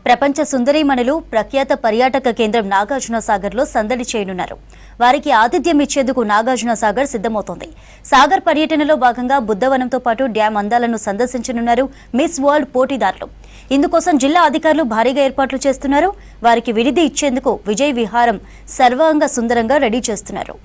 ప్రపంచ సుందరీమణులు ప్రఖ్యాత పర్యాటక కేంద్రం నాగార్జున సాగర్లో సందడి చేయనున్నారు. వారికి ఆతిథ్యం ఇచ్చేందుకు నాగార్జున సాగర్ సిద్ధమవుతోంది. సాగర్ పర్యటనలో భాగంగా బుద్ధవనంతో పాటు డ్యాం అందాలను సందర్శించనున్నారు మిస్ వరల్డ్ పోటీదారులు. ఇందుకోసం జిల్లా అధికారులు భారీగా ఏర్పాట్లు చేస్తున్నారు. వారికి విడిది ఇచ్చేందుకు విజయ్ విహారం సర్వాంగ సుందరంగా రెడీ చేస్తున్నారు.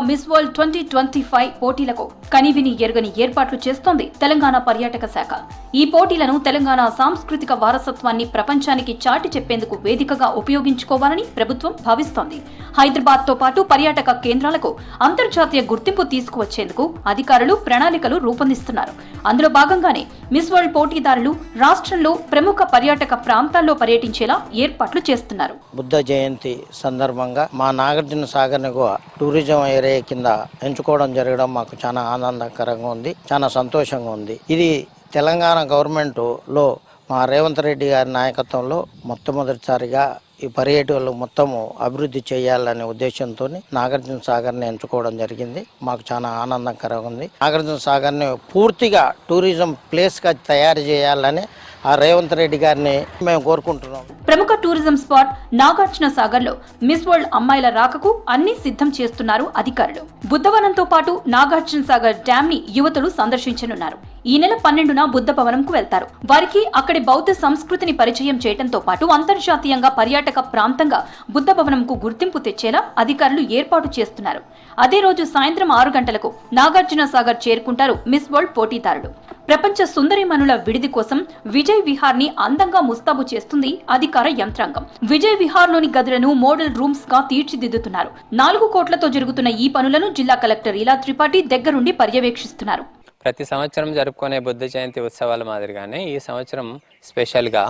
మిస్ వరల్డ్ 2025 పోటీలకు కనివిని ఎరుగని ఏర్పాట్లు చేస్తోంది తెలంగాణ పర్యాటక శాఖ. ఈ పోటీలను తెలంగాణ సాంస్కృతిక వారసత్వాన్ని ప్రపంచానికి చాటి చెప్పేందుకు వేదికగా ఉపయోగించుకోవాలని ప్రభుత్వం భావిస్తోంది. హైదరాబాద్ తో పాటు పర్యాటక కేంద్రాలకు అంతర్జాతీయ గుర్తింపు తీసుకువచ్చేందుకు అధికారులు ప్రణాళికలు రూపొందిస్తున్నారు. అందులో భాగంగానే మిస్ వరల్డ్ పోటీదారులు రాష్ట్రంలో ప్రముఖ పర్యాటక ప్రాంతాల్లో పర్యటించేలా ఏర్పాట్లు చేస్తున్నారు. బుద్ధ జయంతి సందర్భంగా మా నాగార్జున సాగర్ని టూరిజం ఏరియా కింద ఎంచుకోవడం జరగడం మాకు చాలా ఆనందకరంగా ఉంది, చాలా సంతోషంగా ఉంది. ఇది తెలంగాణ గవర్నమెంట్ లో మా రేవంత్ రెడ్డి గారి నాయకత్వంలో మొట్టమొదటిసారిగా ఈ పర్యాటకులు మొత్తము అభివృద్ధి చేయాలనే ఉద్దేశంతో నాగార్జున సాగర్ని ఎంచుకోవడం జరిగింది. మాకు చాలా ఆనందకరంగా ఉంది. నాగార్జున సాగర్ని పూర్తిగా టూరిజం ప్లేస్ గా తయారు చేయాలని ఆ రేవంత్ రెడ్డి గారిని మేము కోరుకుంటున్నాం. ప్రముఖ టూరిజం స్పాట్ నాగార్జున సాగర్ లో మిస్ వరల్డ్ అమ్మాయిల రాకకు అన్ని సిద్ధం చేస్తున్నారు అధికారులు. బుద్ధవనంతో పాటు నాగార్జున సాగర్ డ్యామ్ ని యువతులు సందర్శించనున్నారు. ఈ నెల 12న బుద్ధ భవనంకు వెళ్తారు. వారికి అక్కడి బౌద్ధ సంస్కృతిని పరిచయం చేయడంతో పాటు అంతర్జాతీయంగా పర్యాటక ప్రాంతంగా బుద్ధ భవనంకు గుర్తింపు తెచ్చేలా అధికారులు ఏర్పాటు చేస్తున్నారు. అదే రోజు సాయంత్రం 6 గంటలకు నాగార్జున సాగర్ చేరుకుంటారు మిస్ వరల్డ్ పోటీదారులు. ప్రపంచ సుందరీమణుల విడిది కోసం విజయ్ విహార్ ని అందంగా ముస్తాబు చేస్తుంది అధికార యంత్రాంగం. విజయ్ విహార్ లోని గదులను మోడల్ రూమ్స్ గా తీర్చిదిద్దుతున్నారు. 4 కోట్లతో జరుగుతున్న ఈ పనులను జిల్లా కలెక్టర్ ఇలా త్రిపాఠి దగ్గరుండి పర్యవేక్షిస్తున్నారు. ప్రతి సంవత్సరం జరుపుకునే బుద్ధ జయంతి ఉత్సవాల మాదిరిగానే ఈ సంవత్సరం స్పెషల్గా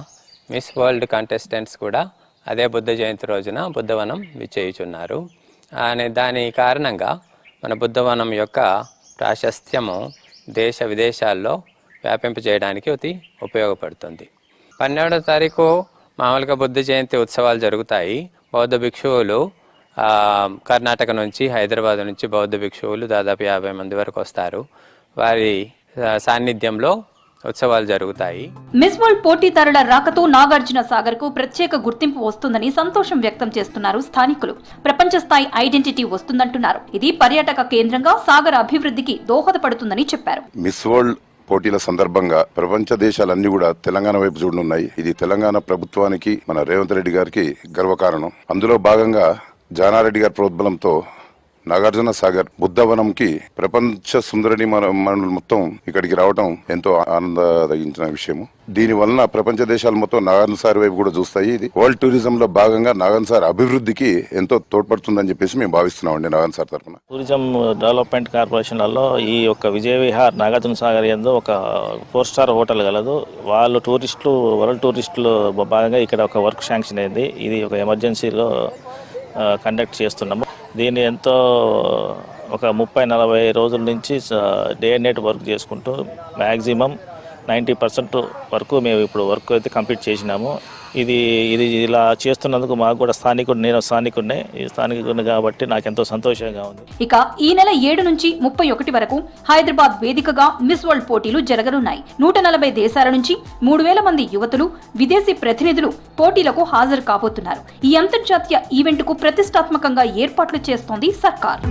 మిస్ వరల్డ్ కంటెస్టెంట్స్ కూడా అదే బుద్ధ జయంతి రోజున బుద్ధవనం విచ్చేయుచున్నారు. దాని కారణంగా మన బుద్ధవనం యొక్క ప్రాశస్త్యము దేశ విదేశాల్లో వ్యాపింపజేయడానికి ఉపయోగపడుతుంది. 12వ తారీఖు మామూలుగా బుద్ధ జయంతి ఉత్సవాలు జరుగుతాయి. బౌద్ధ భిక్షువులు కర్ణాటక నుంచి, హైదరాబాద్ నుంచి బౌద్ధ భిక్షువులు దాదాపు 50 మంది వరకు వస్తారు. వారి సాన్నిధ్యంలో ఉత్సవాలు జరుగుతాయి. మిస్ వరల్డ్ పోటీదారుల రాకతో నాగార్జున సాగర్ కు ప్రత్యేక గుర్తింపు వస్తుందని సంతోషం వ్యక్తం చేస్తున్నారు స్థానికులు. ప్రపంచ స్థాయి ఐడెంటిటీ వస్తుందంటున్నారు. ఇది పర్యాటక కేంద్రంగా సాగర్ అభివృద్ధికి దోహదపడుతుందని చెప్పారు. మిస్ వరల్డ్ పోటీల సందర్భంగా ప్రపంచ దేశాలన్నీ కూడా తెలంగాణ వైపు చూడనున్నాయి. ఇది తెలంగాణ ప్రభుత్వానికి, మన రేవంత్ రెడ్డి గారికి గర్వకారణం. అందులో భాగంగా జానారెడ్డి గారి ప్రోద్బలంతో నాగార్జున సాగర్ బుద్ధవనంకి ప్రపంచ సుందరిని మనులు మొత్తం ఇక్కడికి రావడం ఎంతో ఆనందగించిన విషయము. దీని వలన ప్రపంచ దేశాలు మొత్తం నాగార్జున సాగర్ వైపు కూడా చూస్తాయి. ఇది వరల్డ్ టూరిజం లో భాగంగా నాగార్జున సాగర్ అభివృద్ధికి ఎంతో తోడ్పడుతుందని చెప్పేసి మేము భావిస్తున్నామండి. నాగార్జున సాగర్ తరఫున టూరిజం డెవలప్మెంట్ కార్పొరేషన్లలో ఈ యొక్క విజయ విహార్ నాగార్జున సాగర్ ఎందు ఒక 4 స్టార్ హోటల్ గలదు. వాళ్ళు టూరిస్టులు, వరల్డ్ టూరిస్టులు భాగంగా ఇక్కడ ఒక వర్క్ శాంక్షన్ అయింది. ఇది ఒక ఎమర్జెన్సీలో కండక్ట్ చేస్తున్నాము. దీన్ని ఎంతో ఒక 30-40 రోజుల నుంచి డే అండ్ నైట్ వర్క్ చేసుకుంటూ మ్యాక్సిమం 90% వరకు మేము ఇప్పుడు వర్క్ అయితే కంప్లీట్ చేసినాము. ఇది ఇలా చేస్తున్నందుకు మాకు కూడా నేను స్థానికుడిని కాబట్టి నాకు ఎంతో సంతోషంగా ఉంది. ఇక ఈ నెల 7 నుంచి 31 వరకు హైదరాబాద్ వేదికగా మిస్ వరల్డ్ పోటీలు జరగనున్నాయి. 140 దేశాల నుంచి 3000 మంది యువతులు, విదేశీ ప్రతినిధులు పోటీలకు హాజరు కాబోతున్నారు. ఈ అంతర్జాతీయ ఈవెంట్ కు ప్రతిష్టాత్మకంగా ఏర్పాట్లు చేస్తోంది సర్కార్.